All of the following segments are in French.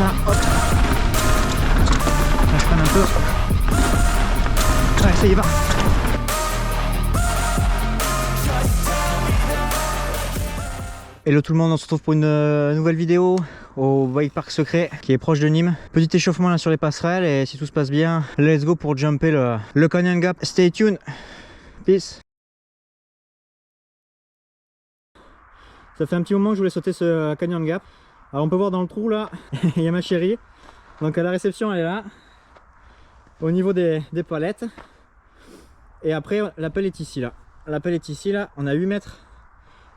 ça, hop. Là je freine un peu. Ouais, ça y va. Hello tout le monde, on se retrouve pour une nouvelle vidéo au bike park secret qui est proche de Nîmes. Petit échauffement là sur les passerelles et si tout se passe bien, let's go pour jumper le Canyon Gap. Stay tuned. Peace. Ça fait un petit moment que je voulais sauter ce Canyon Gap. Alors on peut voir dans le trou là, il y a ma chérie. Donc à la réception elle est là, au niveau des palettes. Et après l'appel est ici là. L'appel est ici là, on a 8 mètres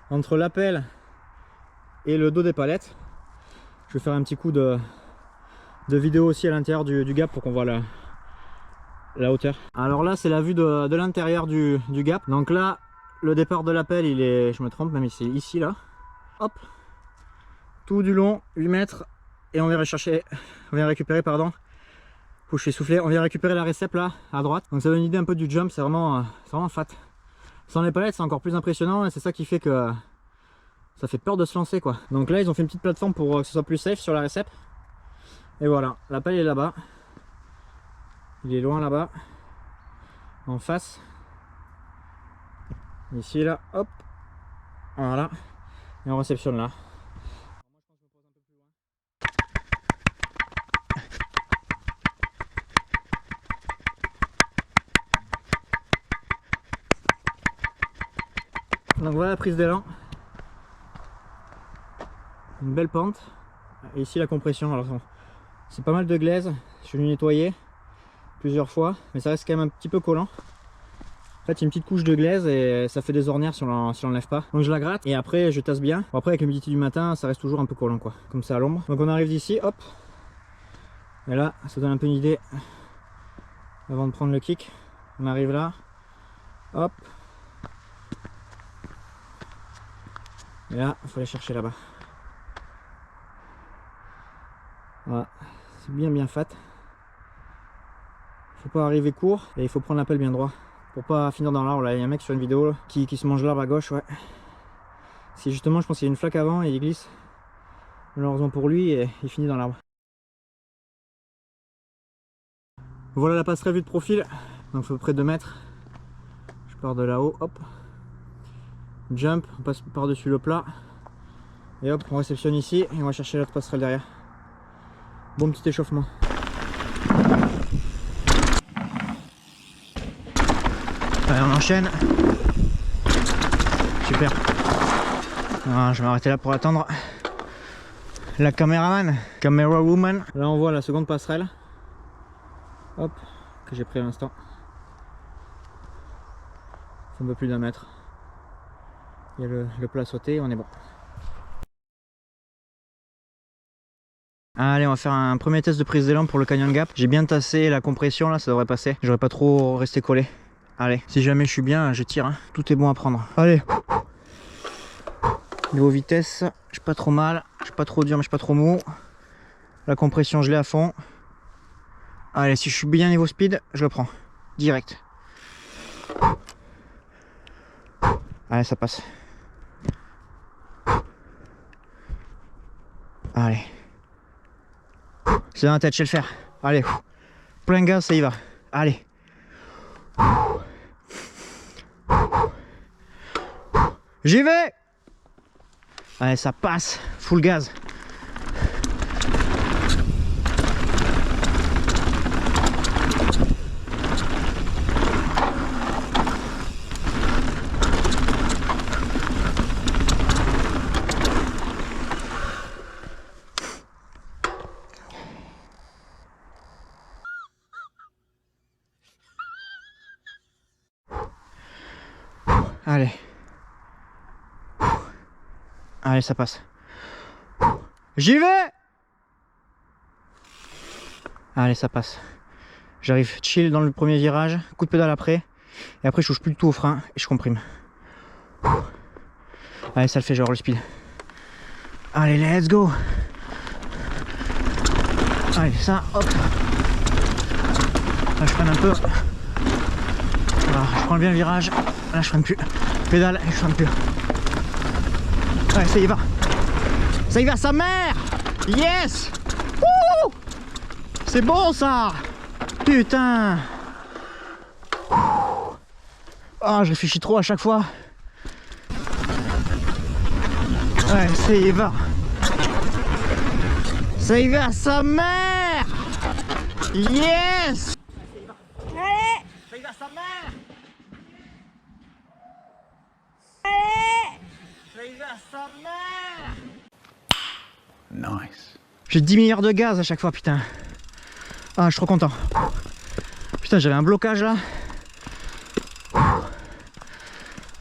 entre l'appel et le dos des palettes. Je vais faire un petit coup de vidéo aussi à l'intérieur du gap pour qu'on voit la hauteur. Alors là c'est la vue de l'intérieur du gap. Donc là le départ de l'appel il est, je me trompe même c'est ici là. Hop, tout du long 8 mètres et on vient récupérer pardon. Faut que je suis soufflé. On vient récupérer la récep là à droite. Donc ça donne une idée un peu du jump, c'est vraiment fat. Sans les palettes c'est encore plus impressionnant et c'est ça qui fait que ça fait peur de se lancer quoi. Donc là ils ont fait une petite plateforme pour que ce soit plus safe sur la récep. Et voilà, l'appel est là-bas. Il est loin là-bas. En face. Ici là, hop. Voilà. Et on réceptionne là. Donc voilà la prise d'élan. Une belle pente. Et ici la compression. Alors c'est pas mal de glaise. Je suis venu nettoyer plusieurs fois, mais ça reste quand même un petit peu collant. En fait, il y a une petite couche de glaise et ça fait des ornières si on l'enlève pas. Donc je la gratte et après je tasse bien. Bon, après avec l'humidité du matin, ça reste toujours un peu collant quoi, comme ça à l'ombre. Donc on arrive d'ici, hop. Et là, ça donne un peu une idée avant de prendre le kick. On arrive là, hop. Et là, il faut aller chercher là-bas. Voilà, c'est bien fat. Faut pas arriver court et il faut prendre l'appel bien droit pour pas finir dans l'arbre. Là, il y a un mec sur une vidéo là, qui se mange l'arbre à gauche, ouais. C'est justement, je pense qu'il y a une flaque avant et il glisse. Malheureusement pour lui, et il finit dans l'arbre. Voilà la passerelle vue de profil. Donc, faut à peu près 2 mètres. Je pars de là-haut, hop. Jump, on passe par-dessus le plat. Et hop, on réceptionne ici et on va chercher l'autre passerelle derrière. Bon petit échauffement. Allez, on enchaîne. Super. Alors, je vais m'arrêter là pour attendre la camera woman. Là on voit la seconde passerelle. Hop, que j'ai pris à l'instant. C'est un peu plus d'1 mètre. Il y a le plat sauté, on est bon. Allez, on va faire un premier test de prise d'élan pour le Canyon Gap. J'ai bien tassé la compression là, ça devrait passer. J'aurais pas trop resté collé. Allez, si jamais je suis bien, je tire, hein. Tout est bon à prendre. Allez. Niveau vitesse, je suis pas trop mal. Je suis pas trop dur, mais je suis pas trop mou. La compression, je l'ai à fond. Allez, si je suis bien niveau speed, je le prends. Direct. Allez, ça passe. Allez. C'est dans la tête, je sais le faire. Allez. Plein gaz, ça y va. Allez. J'y vais. Allez, ça passe. Full gaz. Allez. Allez, ça passe. J'y vais. Allez, ça passe. J'arrive chill dans le premier virage, coup de pédale après. Et après, je touche plus du tout au frein et je comprime. Allez, ça le fait, genre le speed. Allez, let's go. Allez, ça, hop. Là, je freine un peu. Voilà, je prends bien le virage. Là, je freine plus. Pédale et je freine plus. Ouais, ça y va. Ça y va, sa mère. Yes. Wouh. C'est bon ça. Putain. Ah, je réfléchis trop à chaque fois. Ouais, ça y va. Ça y va, sa mère. Yes. Allez. Ça y va, sa mère. Allez. Ça y va, sa mère. Nice. J'ai 10 milliards de gaz à chaque fois, putain. Ah, je suis trop content. Putain, j'avais un blocage là.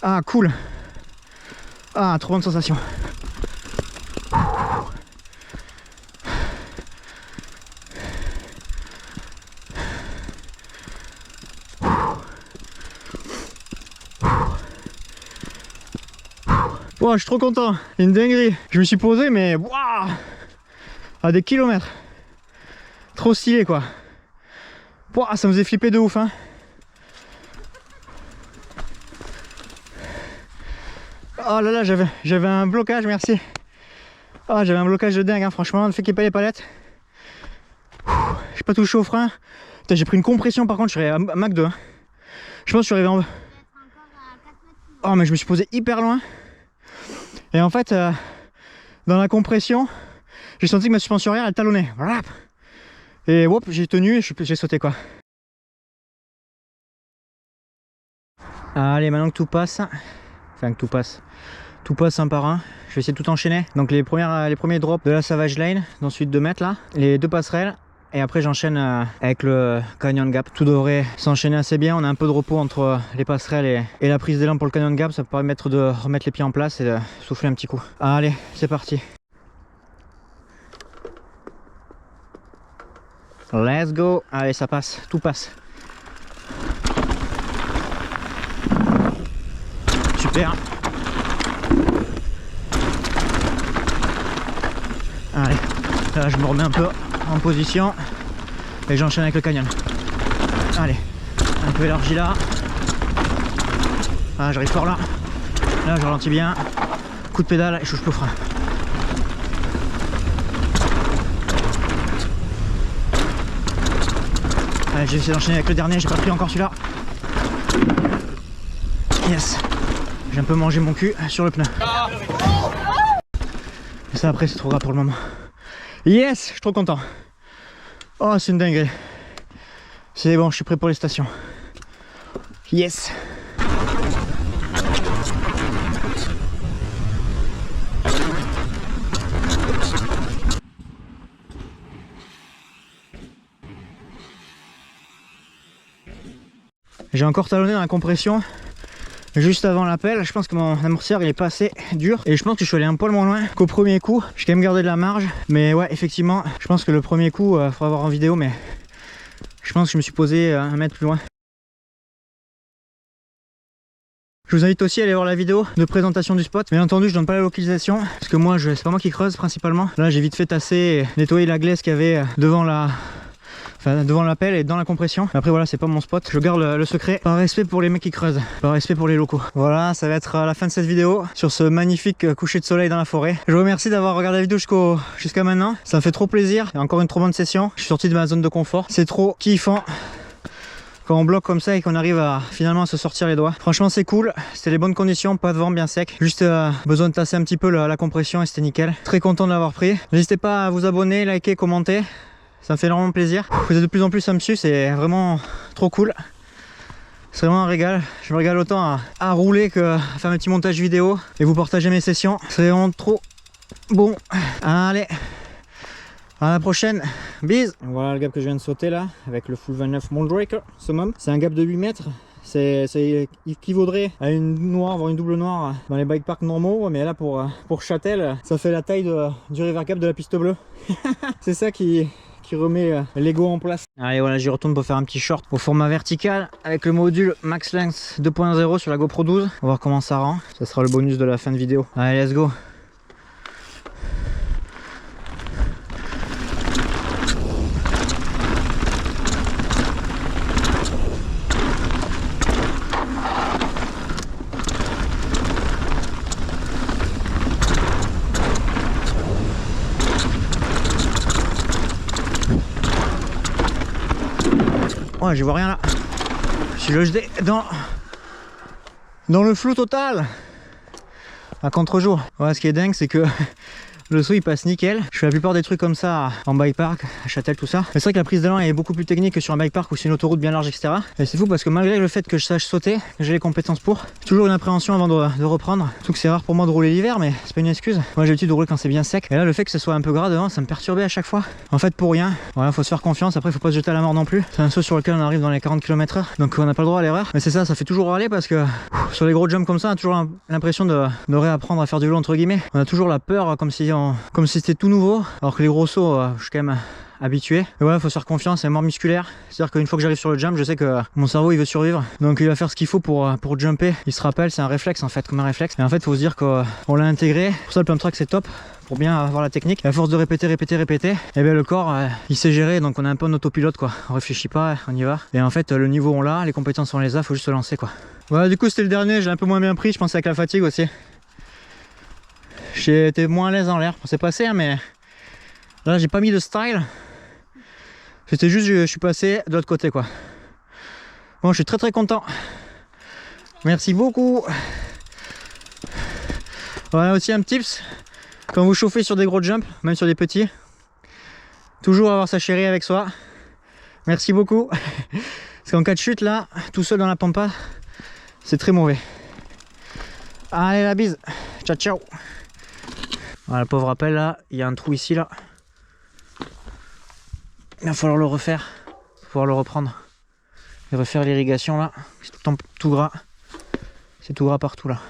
Ah, cool. Ah, trop bonne sensation. Wow, je suis trop content. Une dinguerie. Je me suis posé, mais waouh, à des kilomètres. Trop stylé quoi. Wow, ça me faisait flipper de ouf hein. Oh là là, j'avais un blocage, merci. Oh, j'avais un blocage de dingue hein, franchement, le fait qu'il n'y ait pas les palettes. J'ai pas touché au frein. J'ai pris une compression par contre, je serais à Mach 2 hein. Je pense que je suis arrivé en... Oh mais je me suis posé hyper loin. Et en fait, dans la compression, j'ai senti que ma suspension arrière elle talonnait. Et hop, j'ai tenu et j'ai sauté quoi. Allez, maintenant que tout passe, enfin que tout passe un par un. Je vais essayer de tout enchaîner. Donc les premiers drops de la Savage Lane, d'ensuite 2 mètres là, les 2 passerelles. Et après j'enchaîne avec le Canyon Gap. Tout devrait s'enchaîner assez bien. On a un peu de repos entre les passerelles et la prise d'élan pour le Canyon Gap. Ça peut permettre de remettre les pieds en place et de souffler un petit coup. Allez, c'est parti. Let's go. Allez, ça passe, tout passe. Super. Allez, là je me remets un peu en position et j'enchaîne avec le canyon. Allez, un peu élargi là. Ah, j'arrive fort là. Là je ralentis bien. Coup de pédale et je touche plus au frein. Allez, j'ai essayé d'enchaîner avec le dernier, j'ai pas pris encore celui-là. Yes. J'ai un peu mangé mon cul sur le pneu. Et ça après c'est trop grave pour le moment. Yes, je suis trop content. Oh, c'est une dinguerie. C'est bon, je suis prêt pour les stations. Yes. J'ai encore talonné dans la compression juste avant l'appel. Je pense que mon amortisseur il est pas assez dur et je pense que je suis allé un poil moins loin qu'au premier coup. J'ai quand même gardé de la marge, mais ouais, effectivement je pense que le premier coup faudra voir en vidéo, mais je pense que je me suis posé 1 mètre plus loin. Je vous invite aussi à aller voir la vidéo de présentation du spot. Bien entendu, je donne pas la localisation parce que moi c'est pas moi qui creuse principalement. Là j'ai vite fait tasser et nettoyer la glaise qu'il y avait devant l'appel et dans la compression. Après voilà, c'est pas mon spot, je garde le secret par respect pour les mecs qui creusent, par respect pour les locaux. Voilà, ça va être la fin de cette vidéo sur ce magnifique coucher de soleil dans la forêt. Je vous remercie d'avoir regardé la vidéo jusqu'à maintenant, ça me fait trop plaisir. Et encore une trop bonne session, je suis sorti de ma zone de confort, c'est trop kiffant quand on bloque comme ça et qu'on arrive à finalement à se sortir les doigts. Franchement c'est cool, c'était les bonnes conditions, pas de vent, bien sec, juste besoin de tasser un petit peu la compression et c'était nickel. Très content de l'avoir pris. N'hésitez pas à vous abonner, liker, commenter, ça me fait énormément plaisir. Vous êtes de plus en plus à me suivre, c'est vraiment trop cool. C'est vraiment un régal. Je me régale autant à rouler que à faire mes petits montages vidéo et vous partager mes sessions. C'est vraiment trop bon. Allez, à la prochaine. Bis. Voilà le gap que je viens de sauter là avec le full 29 Moonraker summum. C'est un gap de 8 mètres. C'est équivaudrait à une noire, voire une double noire dans les bike parks normaux, mais là pour Châtel, ça fait la taille du river cap de la piste bleue. C'est ça qui remet l'ego en place. Allez voilà, j'y retourne pour faire un petit short au format vertical avec le module Max Length 2.0 sur la GoPro 12. On va voir comment ça rend. Ça sera le bonus de la fin de vidéo. Allez, let's go. Ouais, j'y vois rien là. Je suis logé dans le flou total. À contre-jour. Ouais, ce qui est dingue, c'est que le saut il passe nickel. Je fais la plupart des trucs comme ça en bike park, à Châtel, tout ça. Mais c'est vrai que la prise d'élan est beaucoup plus technique que sur un bike park ou sur une autoroute bien large, etc. Et c'est fou parce que malgré le fait que je sache sauter, que j'ai les compétences pour, j'ai toujours une appréhension avant de reprendre. Surtout que c'est rare pour moi de rouler l'hiver, mais c'est pas une excuse. Moi j'ai l'habitude de rouler quand c'est bien sec. Et là, le fait que ce soit un peu gras devant, ça me perturbait à chaque fois. En fait, pour rien. Voilà, faut se faire confiance. Après, faut pas se jeter à la mort non plus. C'est un saut sur lequel on arrive dans les 40 km/h. Donc on n'a pas le droit à l'erreur. Mais c'est ça fait toujours râler parce que sur les gros jumps comme ça, on a toujours l'impression de réapprendre à faire du vélo entre guillemets. On a toujours la peur comme si c'était tout nouveau, alors que les gros sauts, je suis quand même habitué. Et voilà, faut se faire confiance, c'est mort musculaire. C'est-à-dire qu'une fois que j'arrive sur le jump, je sais que mon cerveau il veut survivre. Donc il va faire ce qu'il faut pour jumper. Il se rappelle, c'est un réflexe en fait, comme un réflexe. Et en fait, faut se dire qu'on l'a intégré. Pour ça, le pump track c'est top, pour bien avoir la technique. Et à force de répéter, et bien le corps, il sait gérer. Donc on est un peu en autopilote quoi. On réfléchit pas, on y va. Et en fait, le niveau on l'a, les compétences on les a, faut juste se lancer quoi. Voilà, du coup c'était le dernier, j'ai un peu moins bien pris, je pense avec la fatigue aussi. J'ai été moins à l'aise en l'air, c'est passé hein, mais là j'ai pas mis de style. C'était juste je suis passé de l'autre côté quoi. Bon, je suis très très content. Merci beaucoup. Voilà aussi un tips. Quand vous chauffez sur des gros jumps, même sur des petits, toujours avoir sa chérie avec soi. Merci beaucoup. Parce qu'en cas de chute là, tout seul dans la pampa, c'est très mauvais. Allez la bise. Ciao ciao. Voilà, le pauvre rappel là, il y a un trou ici là. Il va falloir le refaire pour pouvoir le reprendre. Et refaire l'irrigation là. C'est tout gras. C'est tout gras partout là.